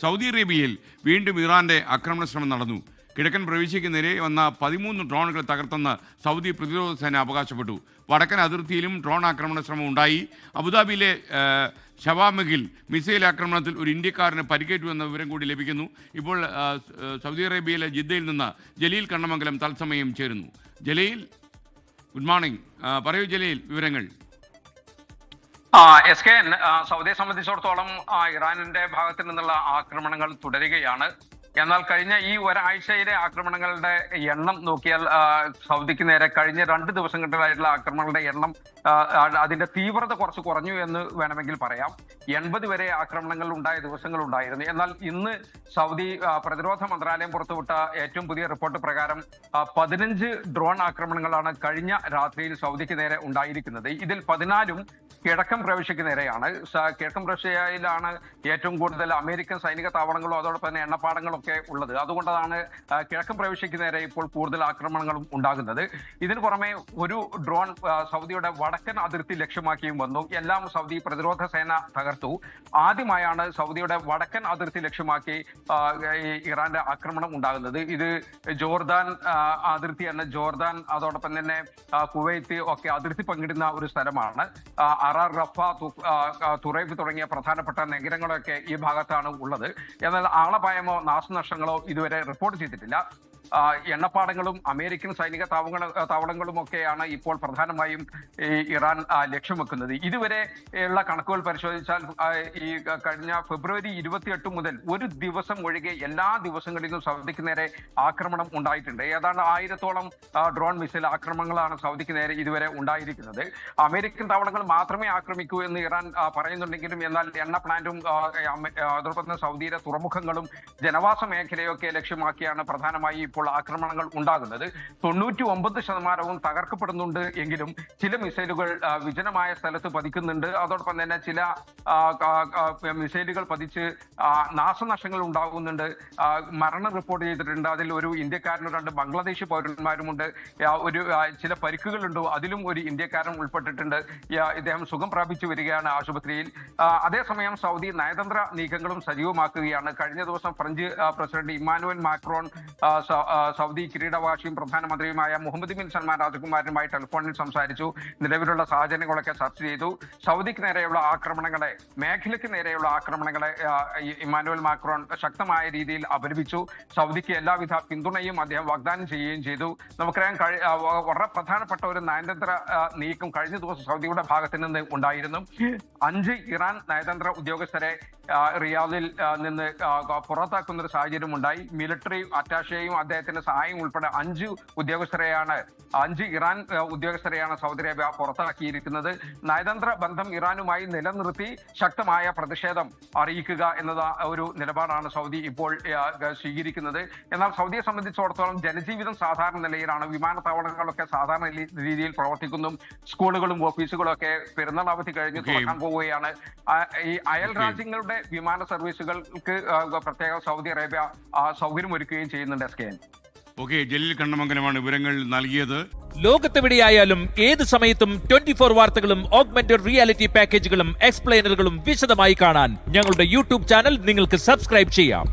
Saudi അറേബ്യയിൽ വീണ്ടും ഇറാന്റെ ആക്രമണ ശ്രമം നടന്നു. കിഴക്കൻ പ്രവിശ്യയ്ക്ക് നേരെ വന്ന 13 ഡ്രോണുകൾ തകർത്തെന്ന് സൗദി പ്രതിരോധ സേന അവകാശപ്പെട്ടു. വടക്കൻ അതിർത്തിയിലും ഡ്രോൺ ആക്രമണ ശ്രമം ഉണ്ടായി. അബുദാബിയിലെ ഷവാമഗിൽ മിസൈൽ ആക്രമണത്തിൽ ഒരു ഇന്ത്യക്കാരന് പരിക്കേറ്റു എന്ന വിവരം കൂടി ലഭിക്കുന്നു. ഇപ്പോൾ സൗദി അറേബ്യയിലെ ജിദ്ദയിൽ നിന്ന് ജലീൽ കണ്ണമംഗലം തത്സമയം ചേരുന്നു. Jaleel, good morning. പറയൂ ജലീൽ, വിവരങ്ങൾ. SKN, സൗദിയെ സംബന്ധിച്ചിടത്തോളം ഇറാനിന്റെ ഭാഗത്തു നിന്നുള്ള ആക്രമണങ്ങൾ തുടരുകയാണ്. എന്നാൽ കഴിഞ്ഞ ഈ ഒരാഴ്ചയിലെ ആക്രമണങ്ങളുടെ എണ്ണം നോക്കിയാൽ സൗദിക്ക് നേരെ കഴിഞ്ഞ 2 ദിവസങ്ങളിലായിട്ടുള്ള ആക്രമണങ്ങളുടെ എണ്ണം, അതിന്റെ തീവ്രത കുറച്ച് കുറഞ്ഞു എന്ന് വേണമെങ്കിൽ പറയാം. 80 വരെ ആക്രമണങ്ങൾ ഉണ്ടായ ദിവസങ്ങൾ ഉണ്ടായിരുന്നു. എന്നാൽ ഇന്ന് സൗദി പ്രതിരോധ മന്ത്രാലയം പുറത്തുവിട്ട ഏറ്റവും പുതിയ റിപ്പോർട്ട് പ്രകാരം 15 ഡ്രോൺ ആക്രമണങ്ങളാണ് കഴിഞ്ഞ രാത്രിയിൽ സൗദിക്ക് നേരെ ഉണ്ടായിരിക്കുന്നത്. ഇതിൽ 14ഉം കിഴക്കൻ പ്രവിശ്യക്ക് നേരെയാണ്. കിഴക്കൻ പ്രവിശ്യയിലാണ് ഏറ്റവും കൂടുതൽ അമേരിക്കൻ സൈനിക താവളങ്ങളും അതോടൊപ്പം തന്നെ എണ്ണപ്പാടങ്ങളും ഒക്കെ ഉള്ളത്. അതുകൊണ്ടാണ് കിഴക്കൻ പ്രവിശ്യക്ക് നേരെ ഇപ്പോൾ കൂടുതൽ ആക്രമണങ്ങളും ഉണ്ടാകുന്നത്. ഇതിനു പുറമെ ഒരു ഡ്രോൺ സൗദിയുടെ വടക്കൻ അതിർത്തി ലക്ഷ്യമാക്കിയും വന്നു. എല്ലാം സൗദി പ്രതിരോധ സേന തകർത്തു. ആദ്യമായാണ് സൗദിയുടെ വടക്കൻ അതിർത്തി ലക്ഷ്യമാക്കി ഇറാന്റെ ആക്രമണം ഉണ്ടാകുന്നത്. ഇത് ജോർദാൻ അതിർത്തി എന്ന ജോർദാൻ, അതോടൊപ്പം തന്നെ കുവൈത്ത് ഒക്കെ അതിർത്തി പങ്കിടുന്ന ഒരു സ്ഥലമാണ്. അറാർ, റഫ, തുറൈഫ് തുടങ്ങിയ പ്രധാനപ്പെട്ട നഗരങ്ങളൊക്കെ ഈ ഭാഗത്താണ് ഉള്ളത്. എന്നാൽ ആളപായമോ നാശനഷ്ടങ്ങളോ ഇതുവരെ റിപ്പോർട്ട് ചെയ്തിട്ടില്ല. എണ്ണപ്പാടങ്ങളും അമേരിക്കൻ സൈനിക താവളങ്ങളും ഒക്കെയാണ് ഇപ്പോൾ പ്രധാനമായും ഇറാൻ ലക്ഷ്യം വെക്കുന്നത്. ഇതുവരെ ഉള്ള കണക്കുകൾ പരിശോധിച്ചാൽ ഈ കഴിഞ്ഞ ഫെബ്രുവരി 28 മുതൽ ഒരു ദിവസം ഒഴികെ എല്ലാ ദിവസങ്ങളിലും സൗദിക്ക് നേരെ ആക്രമണം ഉണ്ടായിട്ടുണ്ട്. ഏതാണ്ട് 1000-ഓളം ഡ്രോൺ മിസൈൽ ആക്രമണങ്ങളാണ് സൗദിക്ക് നേരെ ഇതുവരെ ഉണ്ടായിരിക്കുന്നത്. അമേരിക്കൻ താവളങ്ങൾ മാത്രമേ ആക്രമിക്കൂ എന്ന് ഇറാൻ പറയുന്നുണ്ടെങ്കിലും എന്നാൽ എണ്ണ പ്ലാന്റും അതോടൊപ്പം തന്നെ സൗദിയിലെ തുറമുഖങ്ങളും ജനവാസ മേഖലയൊക്കെ ലക്ഷ്യമാക്കിയാണ് പ്രധാനമായി ഇപ്പോൾ ആക്രമണങ്ങൾ ഉണ്ടാകുന്നത്. 99% തകർക്കപ്പെടുന്നുണ്ട് എങ്കിലും ചില മിസൈലുകൾ വിജനമായ സ്ഥലത്ത് പതിക്കുന്നുണ്ട്. അതോടൊപ്പം തന്നെ ചില മിസൈലുകൾ പതിച്ച് നാശനഷ്ടങ്ങൾ ഉണ്ടാകുന്നുണ്ട്. മരണം റിപ്പോർട്ട് ചെയ്തിട്ടുണ്ട്. അതിൽ ഒരു ഇന്ത്യക്കാരനും 2 ബംഗ്ലാദേശി പൗരന്മാരുമുണ്ട്. ചില പരിക്കുകളുണ്ട്. അതിലും ഒരു ഇന്ത്യക്കാരൻ ഉൾപ്പെട്ടിട്ടുണ്ട്. ഇദ്ദേഹം സുഖം പ്രാപിച്ചു വരികയാണ് ആശുപത്രിയിൽ. അതേസമയം സൗദി നയതന്ത്ര നീക്കങ്ങളും സജീവമാക്കുകയാണ്. കഴിഞ്ഞ ദിവസം French president Emmanuel Macron Saudi കിരീടവാസിയും പ്രധാനമന്ത്രിയുമായ മുഹമ്മദ് ബിൻ സൽമാൻ രാജകുമാരനുമായി ടെലിഫോണിൽ സംസാരിച്ചു. നിലവിലുള്ള സാഹചര്യങ്ങളൊക്കെ ചർച്ച ചെയ്തു. സൗദിക്ക് നേരെയുള്ള ആക്രമണങ്ങളെ, മേഖലയ്ക്ക് നേരെയുള്ള ആക്രമണങ്ങളെ ഇമ്മാനുവൽ മാക്രോൺ ശക്തമായ രീതിയിൽ അപലപിച്ചു. സൗദിക്ക് എല്ലാവിധ പിന്തുണയും അദ്ദേഹം വാഗ്ദാനം ചെയ്യുകയും ചെയ്തു. നമുക്കറിയാം, വളരെ പ്രധാനപ്പെട്ട ഒരു നയതന്ത്ര നീക്കം കഴിഞ്ഞ ദിവസം സൗദിയുടെ ഭാഗത്ത് നിന്ന് ഉണ്ടായിരുന്നു. 5 ഇറാൻ നയതന്ത്ര ഉദ്യോഗസ്ഥരെ റിയാദിൽ നിന്ന് പുറത്താക്കുന്ന ഒരു സാഹചര്യം ഉണ്ടായി. മിലിറ്ററി അറ്റാഷയും അദ്ദേഹത്തിന്റെ സഹായം ഉൾപ്പെടെ 5 ഇറാൻ ഉദ്യോഗസ്ഥരെയാണ് സൗദി അറേബ്യ പുറത്താക്കിയിരിക്കുന്നത്. നയതന്ത്ര ബന്ധം ഇറാനുമായി നിലനിർത്തി ശക്തമായ പ്രതിഷേധം അറിയിക്കുക എന്നത് ഒരു നിലപാടാണ് സൗദി ഇപ്പോൾ സ്വീകരിക്കുന്നത്. എന്നാൽ സൗദിയെ സംബന്ധിച്ചിടത്തോളം ജനജീവിതം സാധാരണ നിലയിലാണ്. വിമാനത്താവളങ്ങളൊക്കെ സാധാരണ രീതിയിൽ പ്രവർത്തിക്കുന്നു. സ്കൂളുകളും ഓഫീസുകളും ഒക്കെ പെരുന്നാൾ അവധി കഴിഞ്ഞ് തുറക്കാൻ പോവുകയാണ്. ഈ അയൽ രാജ്യങ്ങളുടെ വിമാന സർവീസുകൾക്ക് പ്രത്യേക സൗദി അറേബ്യ സൗകര്യമൊരുക്കുകയും ചെയ്യുന്നുണ്ട്. SKN. ജലീൽ കണ്ണമംഗലമാണ് വിവരങ്ങൾ നൽകിയത്. ലോകത്തെവിടെയായാലും ഏത് സമയത്തും 24 വാർത്തകളും ഓഗ്മെന്റഡ് റിയാലിറ്റി പാക്കേജുകളും എക്സ്പ്ലെയിനറുകളും വിശദമായി കാണാൻ ഞങ്ങളുടെ യൂട്യൂബ് ചാനൽ നിങ്ങൾക്ക് സബ്സ്ക്രൈബ് ചെയ്യാം.